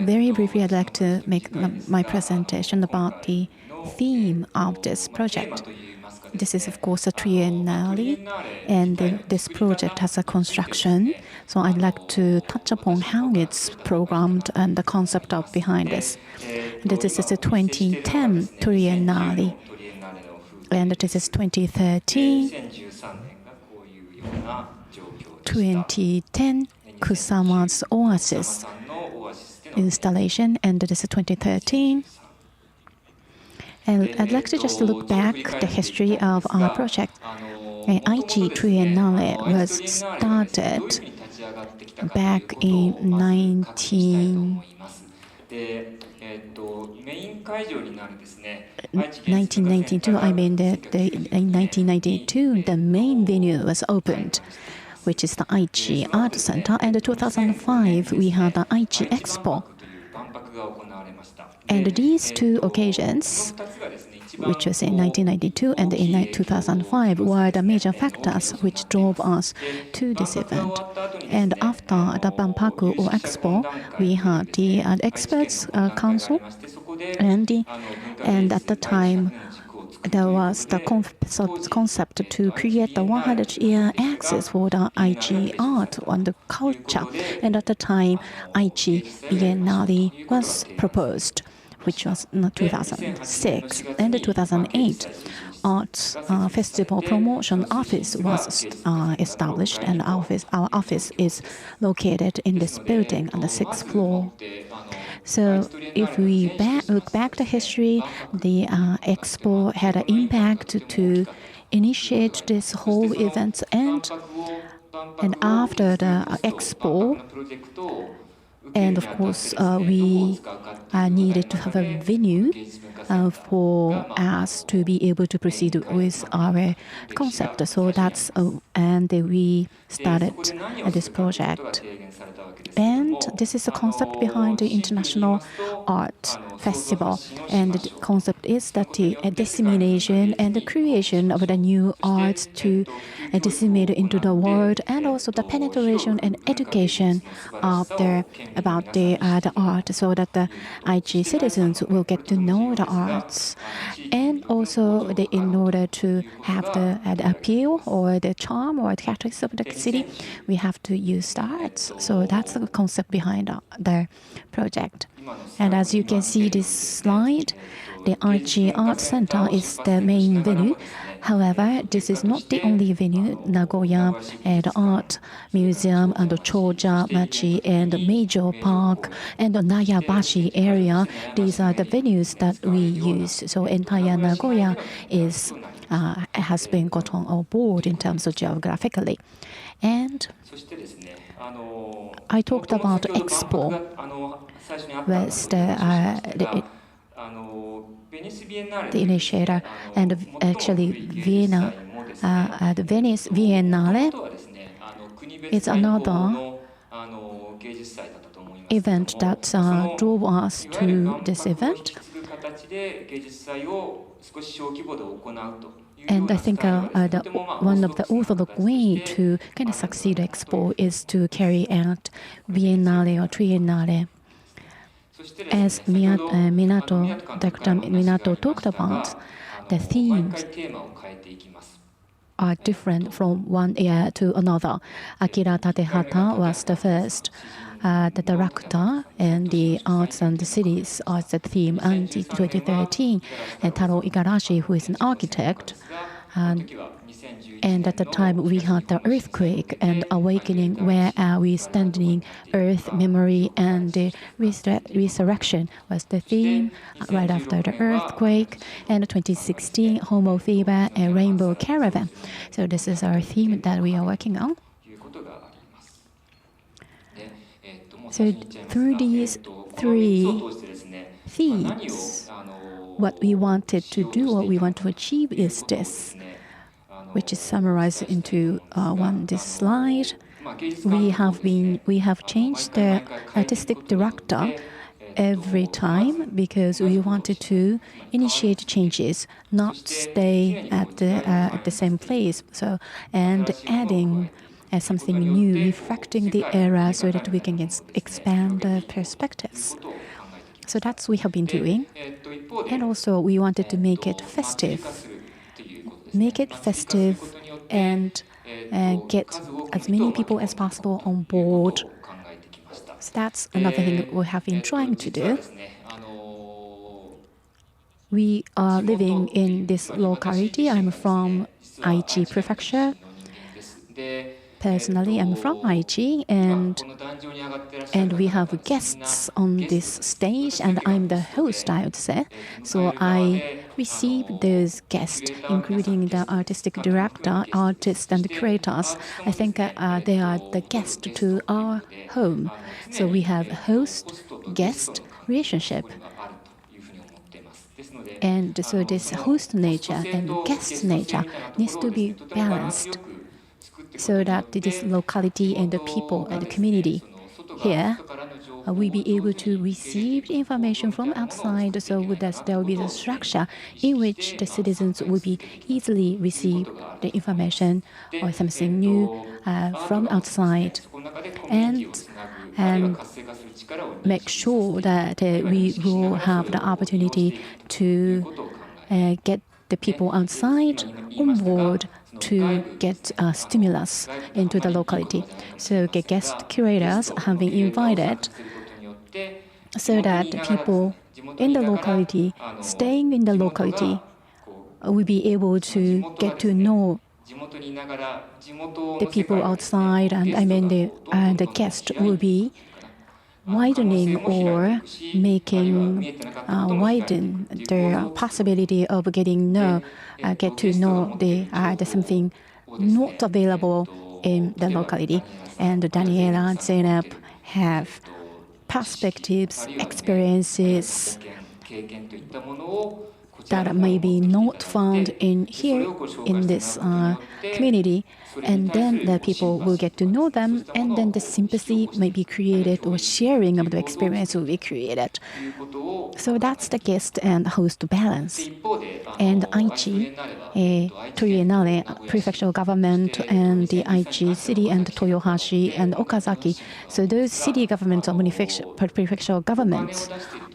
Very briefly, I'd like to make my presentation about the theme of this project. This is, of course, a triennale, and this project has a construction. So I'd like to touch upon how it's programmed and the concept of behind this. This is a 2010 triennale, and this is 2013, 2010 Kusama's Oasis installation, and this is 2013. And I'd like to just look back the history of our project. Aichi Triennale was started back in 1992. I mean, in 1992, the main venue was opened, which is the Aichi Art Center. And in 2005, we had the Aichi Expo. And these two occasions, which was in 1992 and in 2005, were the major factors which drove us to this event. And after the Banpaku or Expo, we had the Experts Council, and at the time, there was the concept to create the 100-year axis for the Aichi art and the culture. And at the time, Aichi Biennale was proposed, which was in 2006. And in 2008, Arts Festival Promotion Office was established, and our office is located in this building on the 6th floor. So if we look back to history, the Expo had an impact to initiate this whole event, and after the Expo, and of course, we needed to have a venue for us to be able to proceed with our concept. So that's and we started this project. And this is the concept behind the International Art Festival. And the concept is that the dissemination and the creation of the new arts to disseminate into the world, and also the penetration and education of about the art, so that the Aichi citizens will get to know the arts. And also, in order to have the appeal or the charm or the characteristics of the city, we have to use the arts. So that's the concept behind the project. And as you can see this slide, the Aichi Art Center is the main venue. However, this is not the only venue. Nagoya and Art Museum and the Choja Machi and Meijo Park and the Nayabashi area, these are the venues that we use. So entire Nagoya has been gotten on board in terms of geographically. And I talked about Expo, was the initiator, and actually Vienna, the Venice Biennale is another event that drove us to this event. And I think one of the orthodox way to kind of succeed Expo is to carry out Biennale or Triennale. As Dr. Minato talked about, the themes are different from one year to another. Akira Tatehata was the first, the director, and the arts and the cities are the theme until 2013. And Taro Igarashi, who is an architect, and at the time we had the earthquake and awakening, where are we standing, earth, memory, and the resurrection was the theme right after the earthquake. And 2016, Homo Fever and Rainbow Caravan. So this is our theme that we are working on. So through these three themes, what we wanted to do, what we want to achieve is this, which is summarized into this slide. We have changed the artistic director every time because we wanted to initiate changes, not stay at the same place. So, and adding something new, reflecting the era so that we can expand the perspectives. So that's what we have been doing. And also we wanted to make it festive. Make it festive and get as many people as possible on board. So that's another thing we have been trying to do. We are living in this locality. I'm from Aichi Prefecture. Personally, I'm from Aichi, and we have guests on this stage, and I'm the host, I would say. So I receive those guests, including the artistic director, artists, and curators. I think they are the guests to our home. So we have host-guest relationship. And so this host nature and guest nature needs to be balanced so that this locality and the people and the community here will be able to receive the information from outside, so that there will be the structure in which the citizens will be easily receive the information or something new from outside, and make sure that we will have the opportunity to get the people outside on board to get stimulus into the locality. So the guest curators have been invited so that people in the locality, staying in the locality, will be able to get to know the people outside, and I mean the guest will be widening or making widen the possibility of get to know the something not available in the locality. And Daniela and Zainab have perspectives, experiences that may be not found in here in this community, and then the people will get to know them, and then the sympathy may be created, or sharing of the experience will be created. So that's the guest and host balance. And Aichi Triennale prefectural government and the Aichi city and Toyohashi and Okazaki, so those city governments or prefectural governments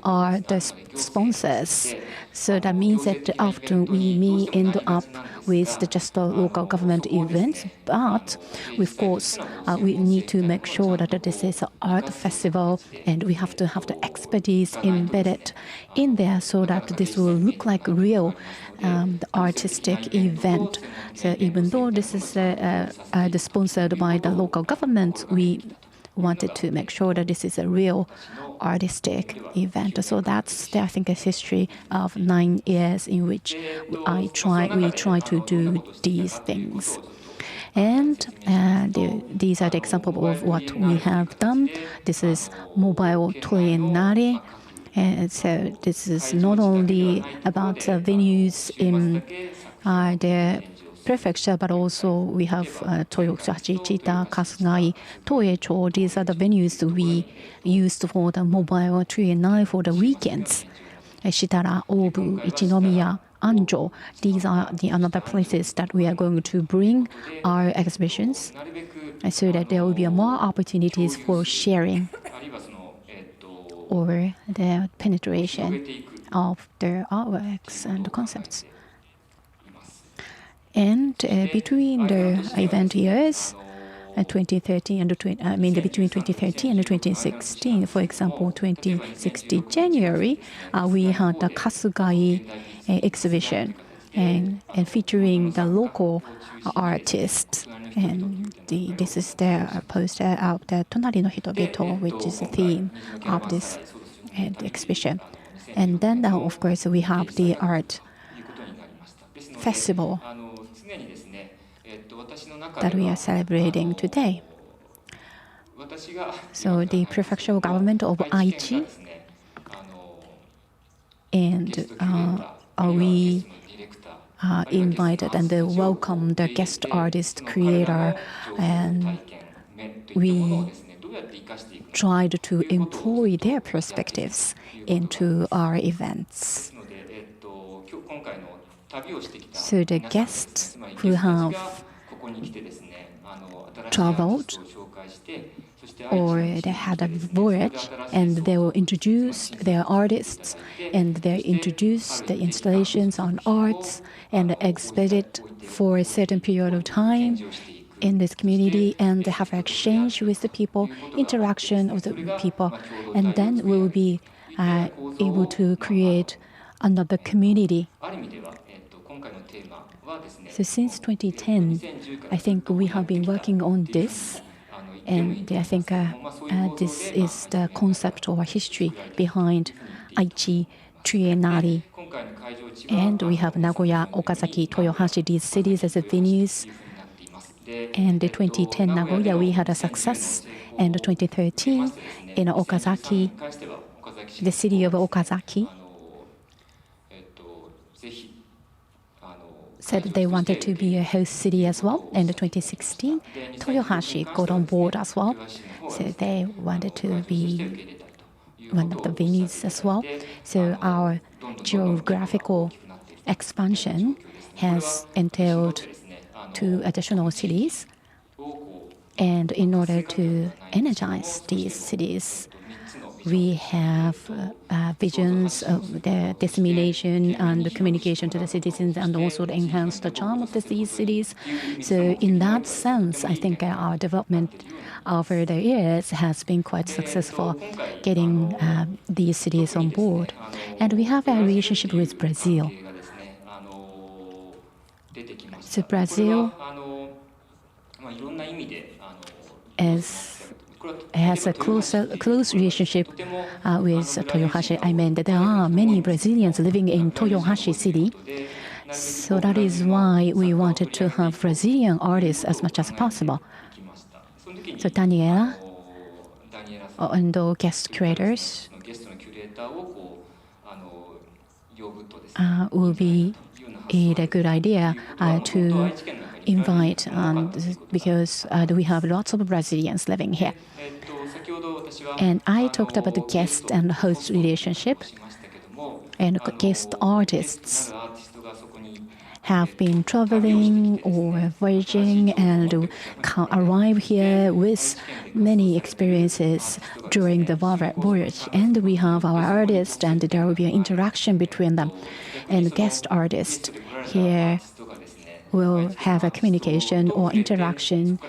are the sponsors. So that means that often we may end up with just the local government events, but of course we need to make sure that this is an art festival, and we have to have the expertise embedded in there so that this will look like real the artistic event. So even though this is sponsored by the local government, we wanted to make sure that this is a real artistic event. So that's, I think, a history of 9 years in which we try to do these things. And these are the examples of what we have done. This is Mobile Triennale. And so this is not only about venues in the prefecture, but also we have Toyohashi, Chita, Kasugai, Toecho. These are the venues we used for the Mobile Triennale for the weekends. Shitara, Obu, Ichinomiya, Anjo. These are the another places that we are going to bring our exhibitions, so that there will be more opportunities for sharing or the penetration of their artworks and concepts. And between the event years, 2013 and between 2013 and 2016, for example, 2016 January, we had the Kasugai exhibition, and featuring the local artists. And this is their poster of the Tonari no Hitobito, which is the theme of this exhibition. And then, of course, we have the art festival that we are celebrating today. So the prefectural government of Aichi, and we invited and welcomed the guest artist creator, and we tried to employ their perspectives into our events. So the guests who have traveled or they had a voyage, and they will introduce their artists, and they introduce the installations on arts and exhibit it for a certain period of time in this community, and they have exchange with the people, interaction with the people, and then we will be able to create another community. So since 2010, I think we have been working on this, and I think this is the concept or history behind Aichi Triennale. And we have Nagoya, Okazaki, Toyohashi, these cities as venues. And in 2010 Nagoya, we had a success. And 2013 in Okazaki, the city of Okazaki said they wanted to be a host city as well. And in 2016, Toyohashi got on board as well. So they wanted to be one of the venues as well. So our geographical expansion has entailed 2 additional cities. And in order to energize these cities, we have visions of the dissemination and the communication to the citizens, and also to enhance the charm of these cities. So in that sense, I think our development over the years has been quite successful, getting these cities on board. And we have a relationship with Brazil. So Brazil has a close relationship with Toyohashi. I mean, there are many Brazilians living in Toyohashi city. So that is why we wanted to have Brazilian artists as much as possible. So Daniela and the guest curators will be a good idea to invite, because we have lots of Brazilians living here. And I talked about the guest and host relationship, and guest artists have been traveling or voyaging and arrive here with many experiences during the voyage. And we have our artists, and there will be an interaction between them. And guest artists here will have a communication or interaction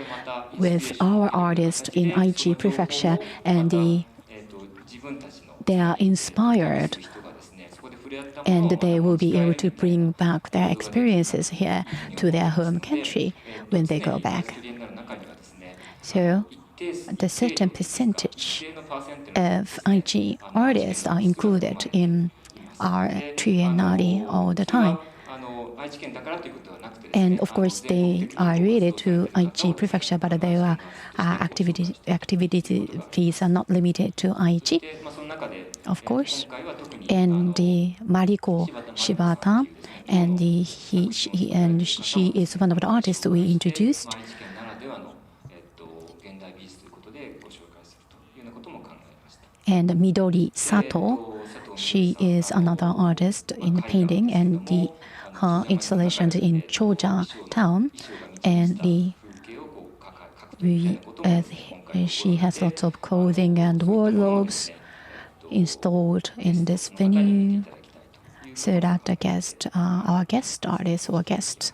with our artists in Aichi Prefecture, and they are inspired, and they will be able to bring back their experiences here to their home country when they go back. So the certain percentage of Aichi artists are included in our Triennale all the time. And of course, they are related to Aichi Prefecture, but their activities are not limited to Aichi, of course. And the Mariko Shibata, and she is one of the artists we introduced. And Midori Sato, she is another artist in painting, and her installations in Choja town, and she has lots of clothing and wardrobes installed in this venue, so that our guest artists or guests